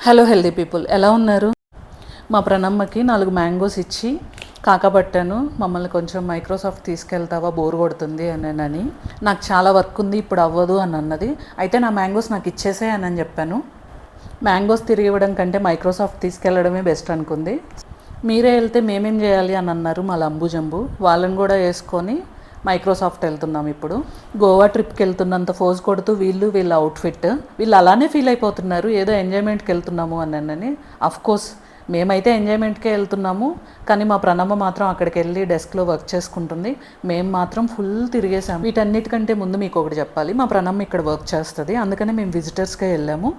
Hello healthy people, ఎలా ఉన్నారు? మా ప్రణమ్మకి 4 మ్యాంగోస్ ఇచ్చి కాకపట్టాను. మమ్మల్ని కొంచెం మైక్రోసాఫ్ట్ తీసుకెళ్తావా, బోర్ కొడుతుంది అని. నాకు చాలా వర్క్ ఉంది, ఇప్పుడు అవ్వదు అని అన్నది. అయితే నా మ్యాంగోస్ నాకు ఇచ్చేసే అని చెప్పాను. మ్యాంగోస్ తిరిగి ఇవ్వడం కంటే మైక్రోసాఫ్ట్ తీసుకెళ్లడమే బెస్ట్ అనుకుంది. మీరే వెళ్తే మేమేం చేయాలి అని అన్నారు మా లంబు జంబు. వాళ్ళని కూడా వేసుకొని మైక్రోసాఫ్ట్ వెళ్తున్నాం. ఇప్పుడు గోవా ట్రిప్కి వెళ్తున్నంత ఫోజ్ కొడుతూ వీళ్ళ అవుట్ఫిట్ వీళ్ళు అలానే ఫీల్ అయిపోతున్నారు, ఏదో ఎంజాయ్మెంట్కి వెళ్తున్నాము అని. అఫ్కోర్స్ మేమైతే ఎంజాయ్మెంట్కే వెళ్తున్నాము, కానీ మా ప్రణమ్మ మాత్రం అక్కడికి వెళ్ళి డెస్క్లో వర్క్ చేసుకుంటుంది. మేము మాత్రం ఫుల్ తిరిగేసాము. వీటన్నిటికంటే ముందు మీకు ఒకటి చెప్పాలి, మా ప్రణమ్మ ఇక్కడ వర్క్ చేస్తుంది, అందుకనే మేము విజిటర్స్గా వెళ్ళాము.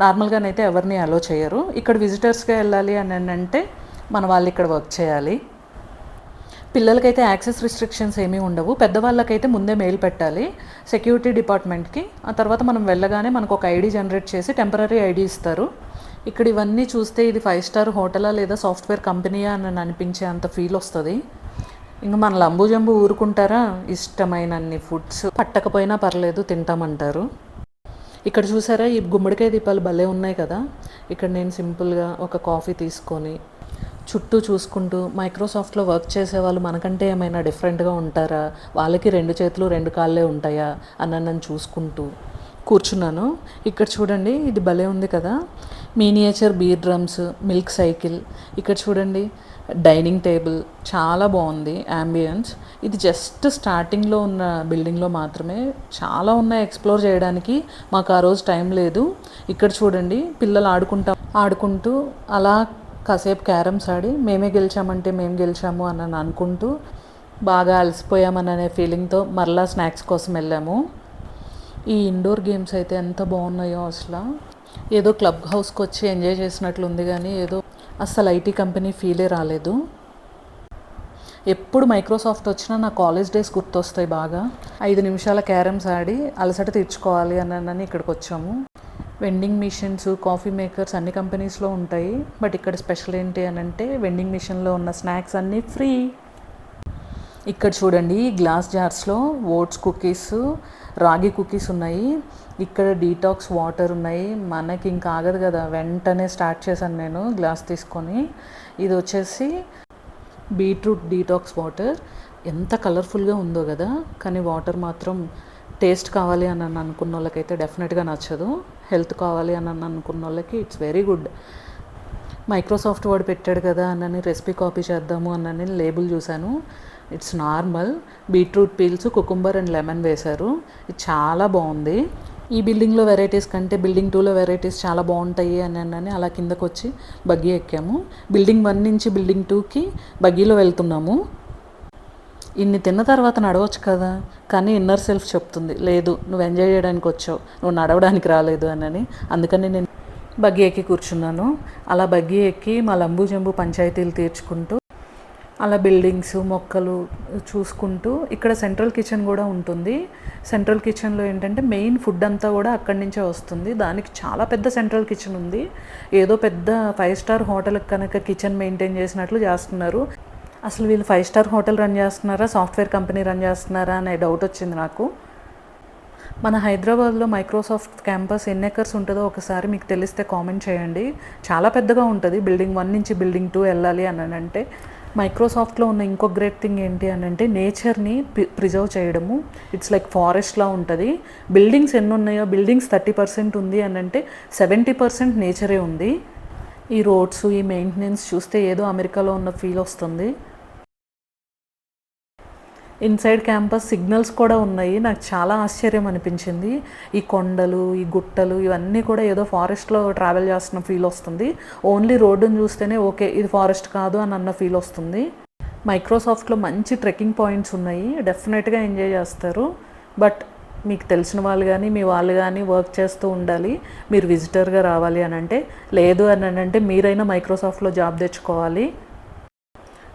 నార్మల్గానైతే ఎవరిని అలో చేయరు. ఇక్కడ విజిటర్స్గా వెళ్ళాలి అని అంటే మన వాళ్ళు ఇక్కడ వర్క్ చేయాలి. పిల్లలకైతే యాక్సెస్ రిస్ట్రిక్షన్స్ ఏమీ ఉండవు. పెద్దవాళ్ళకైతే ముందే మెయిల్ పెట్టాలి సెక్యూరిటీ డిపార్ట్మెంట్కి. ఆ తర్వాత మనం వెళ్ళగానే మనకు ఒక ఐడి జనరేట్ చేసి టెంపరీ ఐడి ఇస్తారు. ఇక్కడ ఇవన్నీ చూస్తే ఇది 5 స్టార్ హోటలా లేదా సాఫ్ట్వేర్ కంపెనీయా అని అనిపించే అంత ఫీల్ వస్తుంది. ఇంకా మన లంబు జంబు ఊరుకుంటారా? ఇష్టమైనన్ని ఫుడ్స్ పట్టకపోయినా పర్లేదు తింటామంటారు. ఇక్కడ చూసారా, ఈ గుమ్మడికాయ దీపాలు భలే ఉన్నాయి కదా. ఇక్కడ నేను సింపుల్గా ఒక కాఫీ తీసుకొని చుట్టూ చూసుకుంటూ, మైక్రోసాఫ్ట్లో వర్క్ చేసే వాళ్ళు మనకంటే ఏమైనా డిఫరెంట్గా ఉంటారా, వాళ్ళకి 2 చేతులు 2 కాళ్ళే ఉంటాయా అని నన్ను చూసుకుంటూ కూర్చున్నాను. ఇక్కడ చూడండి, ఇది భలే ఉంది కదా, miniature beer drums, milk cycle. ఇక్కడ చూడండి, డైనింగ్ టేబుల్ చాలా బాగుంది. యాంబియన్స్ ఇది జస్ట్ స్టార్టింగ్లో ఉన్న బిల్డింగ్లో మాత్రమే, చాలా ఉన్నాయి ఎక్స్ప్లోర్ చేయడానికి. మాకు ఆ రోజు టైం లేదు. ఇక్కడ చూడండి, పిల్లలు ఆడుకుంటూ అలా కాసేపు క్యారమ్స్ ఆడి మేమే గెలిచామంటే మేము గెలిచాము అని అనుకుంటూ బాగా అలసిపోయామనే ఫీలింగ్తో మరలా స్నాక్స్ కోసం వెళ్ళాము. ఈ ఇండోర్ గేమ్స్ అయితే ఎంత బాగున్నాయో అసలు. ఏదో క్లబ్ హౌస్కి వచ్చి ఎంజాయ్ చేసినట్లుంది, కానీ ఏదో అస్సలు ఐటీ కంపెనీ ఫీలే రాలేదు. ఎప్పుడు మైక్రోసాఫ్ట్ వచ్చినా నా కాలేజ్ డేస్ గుర్తొస్తాయి బాగా. 5 నిమిషాల క్యారమ్స్ ఆడి అలసట తీర్చుకోవాలి అని ఇక్కడికి వచ్చాము. వెండింగ్ మిషన్స్, కాఫీ మేకర్స్ అన్ని కంపెనీస్లో ఉంటాయి, బట్ ఇక్కడ స్పెషల్ ఏంటి అని అంటే వెండింగ్ మిషన్లో ఉన్న స్నాక్స్ అన్నీ ఫ్రీ. ఇక్కడ చూడండి, గ్లాస్ జార్స్లో ఓట్స్ కుకీస్, రాగి కుకీస్ ఉన్నాయి. ఇక్కడ డీటాక్స్ వాటర్ ఉన్నాయి. మనకి ఇంకా ఆగదు కదా, వెంటనే స్టార్ట్ చేశాను నేను గ్లాస్ తీసుకొని. ఇది వచ్చేసి బీట్రూట్ డీటాక్స్ వాటర్. ఎంత కలర్ఫుల్గా ఉందో కదా, కానీ వాటర్ మాత్రం టేస్ట్ కావాలి అని అనుకున్న వాళ్ళకైతే డెఫినెట్గా నచ్చదు. హెల్త్ కావాలి అని అనుకున్న వాళ్ళకి it's very good. Microsoft word పెట్టాడు కదా అని రెసిపీ కాపీ చేద్దాము అని లేబుల్ చూశాను. It's normal beetroot peels, cucumber and lemon వేశారు. ఇది చాలా బాగుంది. ఈ బిల్డింగ్లో వెరైటీస్ కంటే బిల్డింగ్ 2లో వెరైటీస్ చాలా బాగుంటాయి అని అలా కిందకు వచ్చి బగ్గీ ఎక్కాము. బిల్డింగ్ 1 నుంచి బిల్డింగ్ 2కి బగ్గీలో వెళ్తున్నాము. ఇన్ని తిన్న తర్వాత నడవచ్చు కదా, కానీ ఇన్నర్ సెల్ఫ్ చెప్తుంది లేదు, నువ్వు ఎంజాయ్ చేయడానికి వచ్చావు, నువ్వు నడవడానికి రాలేదు అని. అందుకని నేను బగ్గీ ఎక్కి కూర్చున్నాను. అలా బగ్గీ ఎక్కి మా లంబు జంబు పంచాయతీలు తీర్చుకుంటూ అలా బిల్డింగ్స్, మొక్కలు చూసుకుంటూ, ఇక్కడ సెంట్రల్ కిచెన్ కూడా ఉంటుంది. సెంట్రల్ కిచెన్లో ఏంటంటే మెయిన్ ఫుడ్ అంతా కూడా అక్కడి నుంచే వస్తుంది. దానికి చాలా పెద్ద సెంట్రల్ కిచెన్ ఉంది. ఏదో పెద్ద 5 స్టార్ హోటల్కి కనుక కిచెన్ మెయింటైన్ చేసినట్లు చేస్తున్నారు. అసలు వీళ్ళు 5 స్టార్ హోటల్ రన్ చేస్తున్నారా, సాఫ్ట్వేర్ కంపెనీ రన్ చేస్తున్నారా అనే డౌట్ వచ్చింది నాకు. మన హైదరాబాద్లో మైక్రోసాఫ్ట్ క్యాంపస్ ఎన్ని ఎకర్స్ ఉంటుందో ఒకసారి మీకు తెలిస్తే కామెంట్ చేయండి. చాలా పెద్దగా ఉంటుంది. బిల్డింగ్ 1 నుంచి బిల్డింగ్ 2 వెళ్ళాలి అని అంటే. మైక్రోసాఫ్ట్లో ఉన్న ఇంకో గ్రేట్ థింగ్ ఏంటి అని అంటే నేచర్ని ప్రిజర్వ్ చేయడము. ఇట్స్ లైక్ ఫారెస్ట్లా ఉంటుంది. బిల్డింగ్స్ ఎన్ని ఉన్నాయో, బిల్డింగ్స్ 30% ఉంది అని అంటే 70% నేచరే ఉంది. ఈ రోడ్స్, ఈ మెయింటెనెన్స్ చూస్తే ఏదో అమెరికాలో ఉన్న ఫీల్ వస్తుంది. ఇన్సైడ్ క్యాంపస్ సిగ్నల్స్ కూడా ఉన్నాయి. నాకు చాలా ఆశ్చర్యం అనిపించింది. ఈ కొండలు, ఈ గుట్టలు ఇవన్నీ కూడా ఏదో ఫారెస్ట్లో ట్రావెల్ చేస్తున్న ఫీల్ వస్తుంది. ఓన్లీ రోడ్డును చూస్తేనే ఓకే ఇది ఫారెస్ట్ కాదు అని అన్న ఫీల్ వస్తుంది. మైక్రోసాఫ్ట్లో మంచి ట్రెక్కింగ్ పాయింట్స్ ఉన్నాయి, డెఫినెట్గా ఎంజాయ్ చేస్తారు. బట్ మీకు తెలిసిన వాళ్ళు కానీ మీ వాళ్ళు కానీ వర్క్ చేస్తూ ఉండాలి. మీరు విజిటర్గా రావాలి అని అంటే లేదు అని అంటే మీరైనా మైక్రోసాఫ్ట్లో జాబ్ తెచ్చుకోవాలి.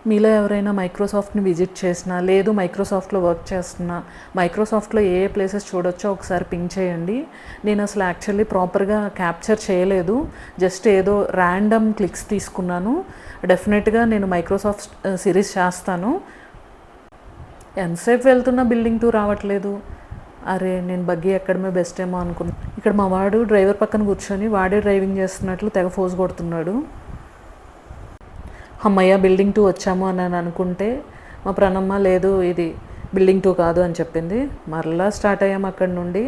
మీలో ఎవరైనా మైక్రోసాఫ్ట్ని విజిట్ చేసినా, లేదు మైక్రోసాఫ్ట్లో వర్క్ చేస్తున్నా, మైక్రోసాఫ్ట్లో ఏ ప్లేసెస్ చూడొచ్చో ఒకసారి పింక్ చేయండి. నేను అసలు యాక్చువల్లీ ప్రాపర్గా క్యాప్చర్ చేయలేదు, జస్ట్ ఏదో ర్యాండమ్ క్లిక్స్ తీసుకున్నాను. డెఫినెట్గా నేను మైక్రోసాఫ్ట్ సిరీస్ చేస్తాను. ఎంతసేపు వెళ్తున్నా బిల్డింగ్ 2 రావట్లేదు. అరే నేను బగ్గీ ఎక్కడమే బెస్ట్ ఏమో అనుకున్నా. ఇక్కడ మా వాడు డ్రైవర్ పక్కన కూర్చొని వాడే డ్రైవింగ్ చేస్తున్నట్లు తెగ ఫోజ్ కొడుతున్నాడు. అమ్మయ్య బిల్డింగ్ 2 వచ్చాము అని అనుకుంటే మా ప్రణమ్మ లేదు ఇది బిల్డింగ్ 2 కాదు అని చెప్పింది. మరలా స్టార్ట్ అయ్యాము అక్కడి నుండి.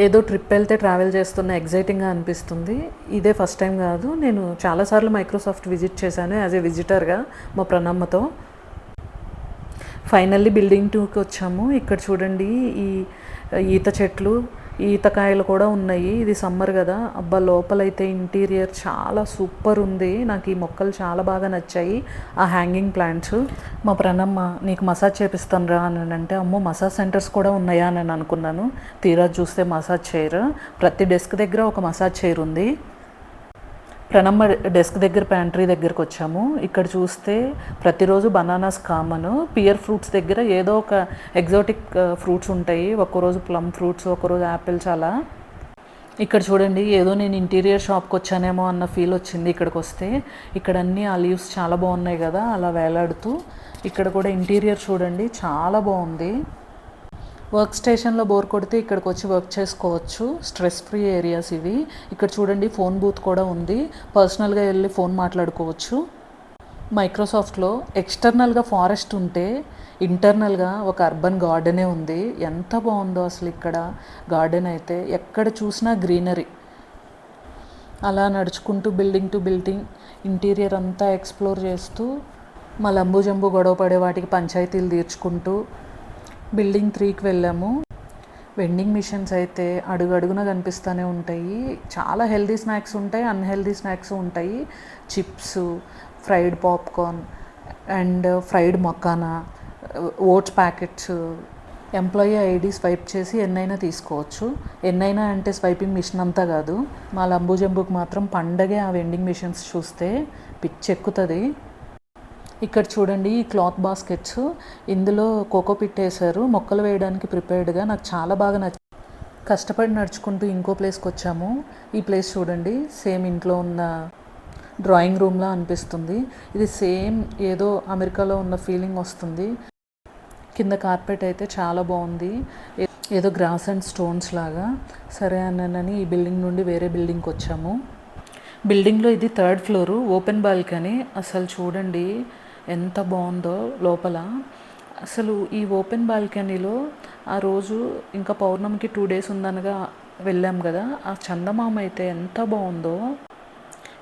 ఏదో ట్రిప్ వెళ్తే ట్రావెల్ చేస్తున్న ఎగ్జైటింగ్గా అనిపిస్తుంది. ఇదే ఫస్ట్ టైం కాదు, నేను చాలాసార్లు మైక్రోసాఫ్ట్ విజిట్ చేశాను యాజ్ ఏ విజిటర్గా మా ప్రణమ్మతో. ఫైనల్లీ బిల్డింగ్ 2కి వచ్చాము. ఇక్కడ చూడండి ఈ ఈత చెట్లు, ఈతకాయలు కూడా ఉన్నాయి. ఇది సమ్మర్ కదా, అబ్బా లోపలైతే ఇంటీరియర్ చాలా సూపర్ ఉంది. నాకు ఈ మొక్కలు చాలా బాగా నచ్చాయి, ఆ హ్యాంగింగ్ ప్లాంట్స్. మా ప్రణమ్మ నీకు మసాజ్ చేపిస్తాను రా అని అంటే, అమ్మో మసాజ్ సెంటర్స్ కూడా ఉన్నాయా అని అనుకున్నాను. తీరా చూస్తే మసాజ్ చైర్, ప్రతి డెస్క్ దగ్గర ఒక మసాజ్ చైర్ ఉంది. ప్రణమ్మ డెస్క్ దగ్గర ప్యాంట్రీ దగ్గరకు వచ్చాము. ఇక్కడ చూస్తే ప్రతిరోజు బనానాస్ కామన్, పియర్ ఫ్రూట్స్ దగ్గర ఏదో ఒక ఎగ్జాటిక్ ఫ్రూట్స్ ఉంటాయి. ఒక్కరోజు ప్లమ్ ఫ్రూట్స్, ఒక్కరోజు యాపిల్స్ అలా. ఇక్కడ చూడండి ఏదో నేను ఇంటీరియర్ షాప్కి వచ్చానేమో అన్న ఫీల్ వచ్చింది ఇక్కడికి వస్తే. ఇక్కడ అన్నీ ఆ లీవ్స్ చాలా బాగున్నాయి కదా అలా వేలాడుతూ. ఇక్కడ కూడా ఇంటీరియర్ చూడండి చాలా బాగుంది. వర్క్ స్టేషన్లో బోర్ కొడితే ఇక్కడికి వచ్చి వర్క్ చేసుకోవచ్చు. స్ట్రెస్ ఫ్రీ ఏరియాస్ ఇవి. ఇక్కడ చూడండి ఫోన్ బూత్ కూడా ఉంది, పర్సనల్గా వెళ్ళి ఫోన్ మాట్లాడుకోవచ్చు. మైక్రోసాఫ్ట్లో ఎక్స్టర్నల్గా ఫారెస్ట్ ఉంటే ఇంటర్నల్గా ఒక అర్బన్ గార్డెనే ఉంది. ఎంత బాగుందో అసలు ఇక్కడ గార్డెన్ అయితే, ఎక్కడ చూసినా గ్రీనరీ. అలా నడుచుకుంటూ బిల్డింగ్ టు బిల్డింగ్ ఇంటీరియర్ అంతా ఎక్స్ప్లోర్ చేస్తూ, మా లంబు జంబు గొడవ పడే వాటికి పంచాయతీలు తీర్చుకుంటూ బిల్డింగ్ 3కి వెళ్ళాము. వెండింగ్ మిషన్స్ అయితే అడుగడుగున కనిపిస్తూనే ఉంటాయి. చాలా హెల్దీ స్నాక్స్ ఉంటాయి, అన్హెల్దీ స్నాక్స్ ఉంటాయి. Chips, fried popcorn and fried makhana, oats packets. Employee ID swipe చేసి ఎన్నైనా తీసుకోవచ్చు. ఎన్నైనా అంటే స్వైపింగ్ మిషన్ అంతా కాదు. మా లంబు జంబుకి మాత్రం పండగే ఆ వెండింగ్ మిషన్స్ చూస్తే పిచ్చెక్కుతుంది. ఇక్కడ చూడండి ఈ క్లాత్ బాస్కెట్స్, ఇందులో కోకోపిట్ వేసారు మొక్కలు వేయడానికి ప్రిపేర్డ్గా. నాకు చాలా బాగా కష్టపడి నడుచుకుంటూ ఇంకో ప్లేస్కి వచ్చాము. ఈ ప్లేస్ చూడండి సేమ్ ఇంట్లో ఉన్న డ్రాయింగ్ రూమ్లా అనిపిస్తుంది. ఇది సేమ్ ఏదో అమెరికాలో ఉన్న ఫీలింగ్ వస్తుంది. కింద కార్పెట్ అయితే చాలా బాగుంది, ఏదో గ్రాస్ అండ్ స్టోన్స్ లాగా. సరే అన్నానని ఈ బిల్డింగ్ నుండి వేరే బిల్డింగ్కి వచ్చాము. బిల్డింగ్లో ఇది 3rd ఫ్లోరు, ఓపెన్ బాల్కనీ. అసలు చూడండి ఎంత బాగుందో లోపల. అసలు ఈ ఓపెన్ బాల్కనీలో ఆ రోజు ఇంకా పౌర్ణమికి 2 డేస్ ఉందనగా వెళ్ళాం కదా, ఆ చందమామ అయితే ఎంత బాగుందో.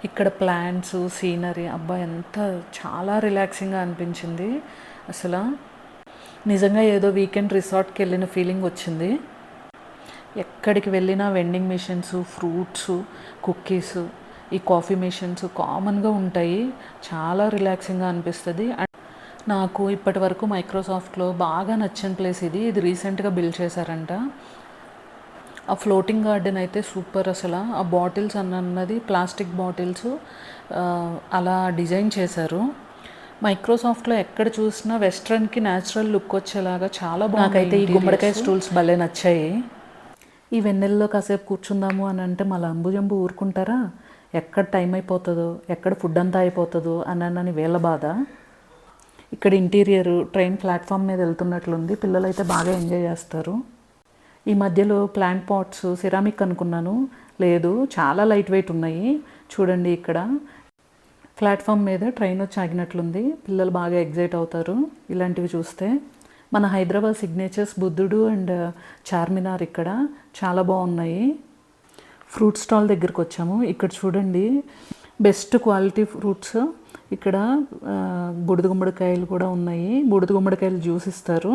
ఇక్కడ ప్లాంట్స్, సీనరీ, అబ్బా ఎంత చాలా రిలాక్సింగ్గా అనిపించింది. అసలు నిజంగా ఏదో వీకెండ్ రిసార్ట్కి వెళ్ళిన ఫీలింగ్ వచ్చింది. ఎక్కడికి వెళ్ళినా వెండింగ్ మిషన్స్, ఫ్రూట్స్, కుక్కీస్, ఈ కాఫీ మిషన్స్ కామన్గా ఉంటాయి. చాలా రిలాక్సింగ్గా అనిపిస్తుంది. నాకు ఇప్పటి వరకు మైక్రోసాఫ్ట్లో బాగా నచ్చిన ప్లేస్ ఇది. ఇది రీసెంట్గా బిల్డ్ చేశారంట. ఆ ఫ్లోటింగ్ గార్డెన్ అయితే సూపర్. అసలు ఆ బాటిల్స్ అన్నది ప్లాస్టిక్ బాటిల్స్ అలా డిజైన్ చేశారు. మైక్రోసాఫ్ట్లో ఎక్కడ చూసినా వెస్ట్రన్కి న్యాచురల్ లుక్ వచ్చేలాగా చాలా బాగుంది. నాకైతే ఈ గుమ్మడికాయ స్టూల్స్ భలే నచ్చాయి. ఈ వెన్నెల్లో కాసేపు కూర్చుందాము అని అంటే మా లంబు జంబు ఊరుకుంటారా, ఎక్కడ టైం అయిపోతుందో, ఎక్కడ ఫుడ్ అంతా అయిపోతుందో అని వీళ్ళ బాధ. ఇక్కడ ఇంటీరియర్ ట్రైన్ ప్లాట్ఫామ్ మీద వెళ్తున్నట్లుంది. పిల్లలు అయితే బాగా ఎంజాయ్ చేస్తారు. ఈ మధ్యలో ప్లాంట్ పాట్స్ సిరామిక్ అనుకున్నాను, లేదు చాలా లైట్ వెయిట్ ఉన్నాయి. చూడండి ఇక్కడ ప్లాట్ఫామ్ మీద ట్రైన్ వచ్చి ఆగినట్లుంది. పిల్లలు బాగా ఎగ్జైట్ అవుతారు ఇలాంటివి చూస్తే. మన హైదరాబాద్ సిగ్నేచర్స్ బుద్ధుడు అండ్ చార్మినార్ ఇక్కడ చాలా బాగున్నాయి. ఫ్రూట్ స్టాల్ దగ్గరికి వచ్చాము. ఇక్కడ చూడండి బెస్ట్ క్వాలిటీ ఫ్రూట్స్. ఇక్కడ బూడిద గుమ్మడికాయలు కూడా ఉన్నాయి. బూడిద గుమ్మడికాయలు జ్యూస్ ఇస్తారు.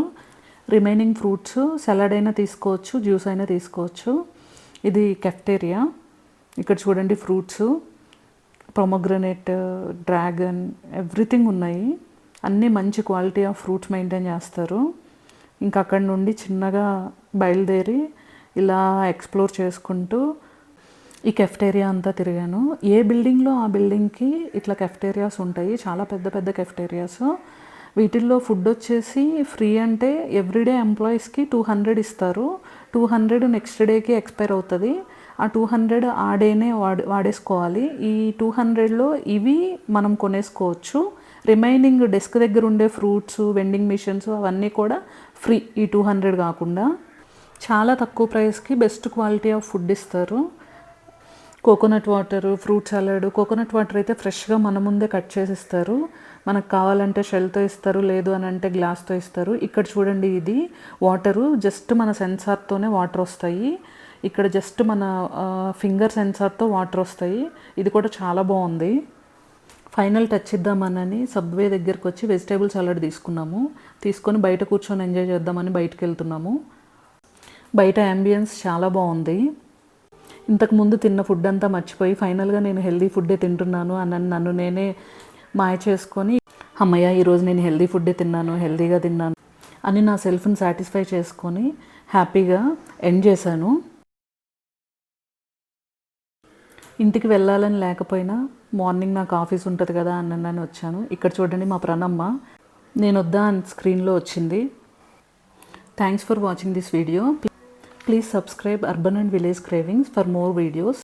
రిమైనింగ్ ఫ్రూట్స్ సలాడ్ అయినా తీసుకోవచ్చు, జ్యూస్ అయినా తీసుకోవచ్చు. ఇది కెఫ్టేరియా. ఇక్కడ చూడండి ఫ్రూట్స్, పొమోగ్రనేట్, డ్రాగన్, ఎవ్రీథింగ్ ఉన్నాయి. అన్నీ మంచి క్వాలిటీ ఆఫ్ ఫ్రూట్స్ మెయింటైన్ చేస్తారు. ఇంకా అక్కడ నుండి చిన్నగా బయలుదేరి ఇలా ఎక్స్ప్లోర్ చేసుకుంటూ ఈ కెఫ్టేరియా అంతా తిరిగాను. ఏ బిల్డింగ్లో ఆ బిల్డింగ్కి ఇట్లా కెఫ్టేరియాస్ ఉంటాయి, చాలా పెద్ద పెద్ద కెఫ్టేరియాస్. వీటిల్లో ఫుడ్ వచ్చేసి ఫ్రీ, అంటే ఎవ్రీడే ఎంప్లాయీస్కి 200 ఇస్తారు. 200 నెక్స్ట్ డేకి ఎక్స్పైర్ అవుతుంది. ఆ 200 ఆ డేనే వాడేసుకోవాలి. ఈ 200లో ఇవి మనం కొనేసుకోవచ్చు. రిమైనింగ్ డెస్క్ దగ్గర ఉండే ఫ్రూట్స్, వెండింగ్ మిషన్స్ అవన్నీ కూడా ఫ్రీ. ఈ 200 కాకుండా చాలా తక్కువ ప్రైస్కి బెస్ట్ క్వాలిటీ ఆఫ్ ఫుడ్ ఇస్తారు. Coconut water, fruit salad. Coconut water అయితే ఫ్రెష్గా మన ముందే కట్ చేసి ఇస్తారు. మనకు కావాలంటే షెల్తో ఇస్తారు, లేదు అని అంటే గ్లాస్తో ఇస్తారు. ఇక్కడ చూడండి, ఇది వాటరు జస్ట్ మన సెన్సార్తోనే వాటర్ వస్తాయి. ఇక్కడ జస్ట్ మన ఫింగర్ సెన్సార్తో వాటర్ వస్తాయి. ఇది కూడా చాలా బాగుంది. ఫైనల్ టచ్ ఇద్దామని సబ్వే దగ్గరికి వచ్చి వెజిటేబుల్ సలాడ్ తీసుకొని బయట కూర్చొని ఎంజాయ్ చేద్దామని బయటకు వెళ్తున్నాము. బయట అంబియన్స్ చాలా బాగుంది. ఇంతకుముందు తిన్న ఫుడ్ అంతా మర్చిపోయి ఫైనల్గా నేను హెల్దీ ఫుడ్డే తింటున్నాను అని నన్ను నేనే మాయ చేసుకొని, అమ్మయ్య ఈరోజు నేను హెల్దీ ఫుడ్డే తిన్నాను, హెల్దీగా తిన్నాను అని నా సెల్ఫ్ని సాటిస్ఫై చేసుకొని హ్యాపీగా ఎండ్ చేశాను. ఇంటికి వెళ్ళాలని లేకపోయినా మార్నింగ్ నాకు ఆఫీస్ ఉంటుంది కదా అన్నని వచ్చాను. ఇక్కడ చూడండి, మా ప్రణమ్మ నేను వద్దా అని స్క్రీన్లో వచ్చింది. Thanks for watching this video. Please subscribe urban and village cravings for more videos.